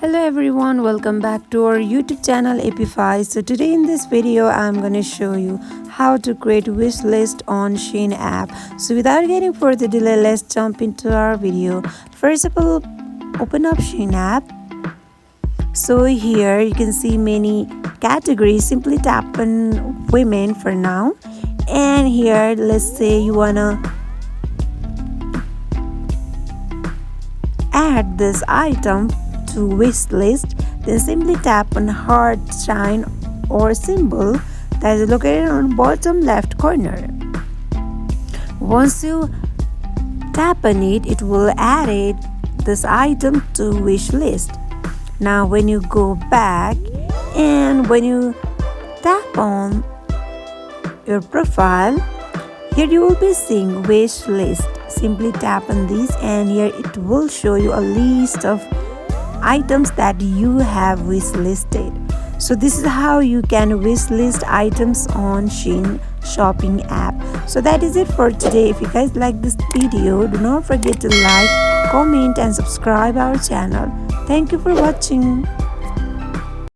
Hello everyone, welcome back to our YouTube channel Appify. So today in this video I'm going to show you how to create wish list on Shein app. So without getting further delay, let's jump into our video. First of all, open up Shein app. So here you can see many categories. Simply tap on women for now, and here let's say you wanna add this item to wish list, then simply tap on heart sign or symbol that is located on bottom left corner. Once you tap on it, it will add this item to wish list. Now when you go back and when you tap on your profile, here you will be seeing wish list. Simply tap on this and here it will show you a list of items that you have wish listed. So this is how you can wish list items on Shein shopping app. So that is it for today. If you guys like this video, do not forget to like, comment and subscribe our channel. Thank you for watching.